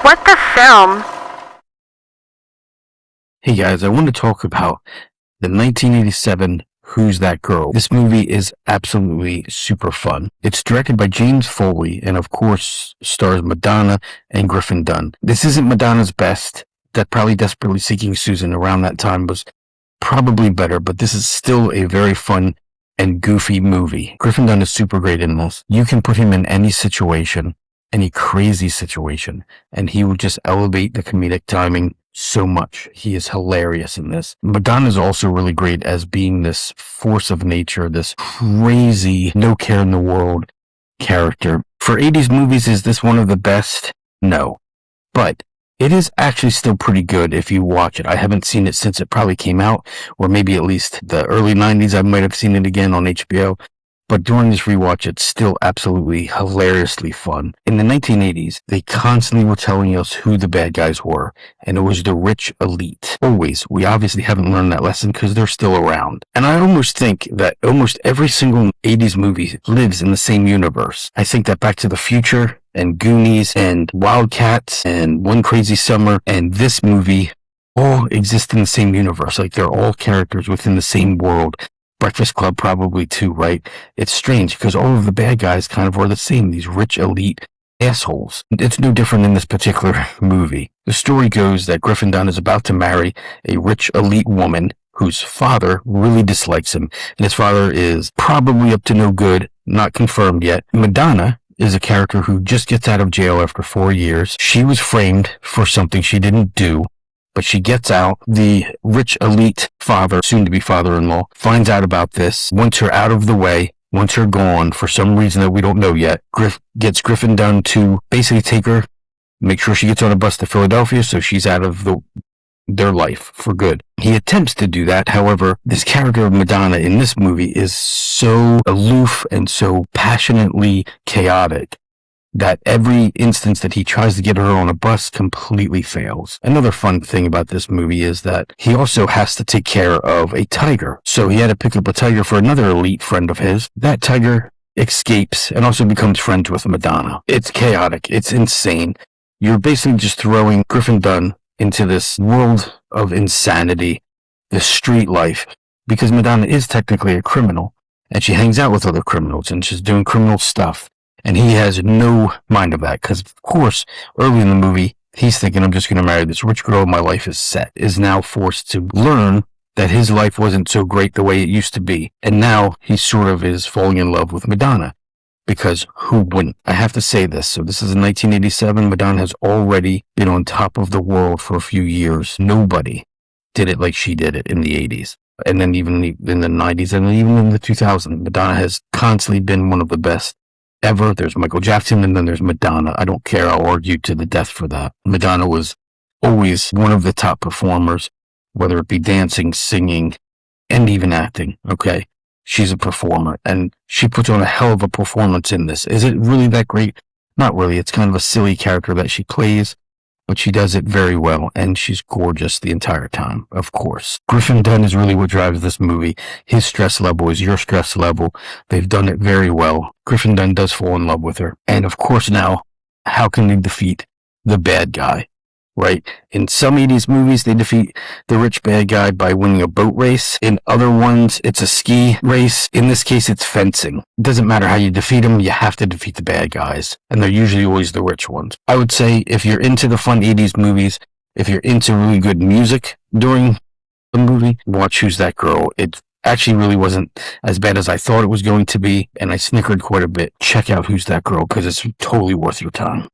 What the film? Hey guys, I want to talk about the 1987 Who's That Girl? This movie is absolutely super fun. It's directed by James Foley and of course stars Madonna and Griffin Dunne. This isn't Madonna's best. That Probably Desperately Seeking Susan around that time was probably better, but this is still a very fun and goofy movie. Griffin Dunne is super great in this. You can put him in any situation, any crazy situation, and he will just elevate the comedic timing so much. He is hilarious in this. Madonna is also really great as being this force of nature, this crazy, no care in the world character. For 80s movies, is this one of the best? No. But it is actually still pretty good if you watch it. I haven't seen it since it probably came out, or maybe at least the early 90s. I might have seen it again on HBO. But during this rewatch, it's still absolutely hilariously fun. In the 1980s, they constantly were telling us who the bad guys were, and it was the rich elite. Always. We obviously haven't learned that lesson because they're still around. And I almost think that almost every single 80s movie lives in the same universe. I think that Back to the Future and Goonies and Wildcats and One Crazy Summer and this movie all exist in the same universe. Like they're all characters within the same world. Breakfast Club probably too, right? It's strange because all of the bad guys kind of were the same, these rich elite assholes. It's no different in this particular movie. The story goes that Griffin Dunne is about to marry a rich elite woman whose father really dislikes him. And his father is probably up to no good, not confirmed yet. Madonna is a character who just gets out of jail after 4 years. She was framed for something she didn't do. But she gets out. The rich elite father, soon-to-be father-in-law, finds out about this, wants her out of the way, wants her gone for some reason that we don't know yet. Gets Griffin Dunne to basically take her, make sure she gets on a bus to Philadelphia so she's out of their life for good. He attempts to do that. However, this character of Madonna in this movie is so aloof and so passionately chaotic that every instance that he tries to get her on a bus completely fails. Another fun thing about this movie is that he also has to take care of a tiger. So he had to pick up a tiger for another elite friend of his. That tiger escapes and also becomes friends with Madonna. It's chaotic. It's insane. You're basically just throwing Griffin Dunne into this world of insanity, this street life, because Madonna is technically a criminal and she hangs out with other criminals and she's doing criminal stuff. And he has no mind of that because, of course, early in the movie, he's thinking, I'm just going to marry this rich girl. My life is set. Is now forced to learn that his life wasn't so great the way it used to be. And now he sort of is falling in love with Madonna because who wouldn't? I have to say this. So this is in 1987. Madonna has already been on top of the world for a few years. Nobody did it like she did it in the 80s. And then even in the 90s and even in the 2000s, Madonna has constantly been one of the best ever. There's Michael Jackson and then there's Madonna. I don't care. I'll argue to the death for that. Madonna was always one of the top performers, whether it be dancing, singing, and even acting. Okay. She's a performer and she puts on a hell of a performance in this. Is it really that great? Not really. It's kind of a silly character that she plays, but she does it very well, and she's gorgeous the entire time, of course. Griffin Dunne is really what drives this movie. His stress level is your stress level. They've done it very well. Griffin Dunne does fall in love with her. And of course now, how can they defeat the bad guy, right? In some 80s movies, they defeat the rich bad guy by winning a boat race. In other ones, it's a ski race. In this case, it's fencing. It doesn't matter how you defeat them, you have to defeat the bad guys. And they're usually always the rich ones. I would say if you're into the fun 80s movies, if you're into really good music during the movie, watch Who's That Girl. It actually really wasn't as bad as I thought it was going to be, and I snickered quite a bit. Check out Who's That Girl because it's totally worth your time.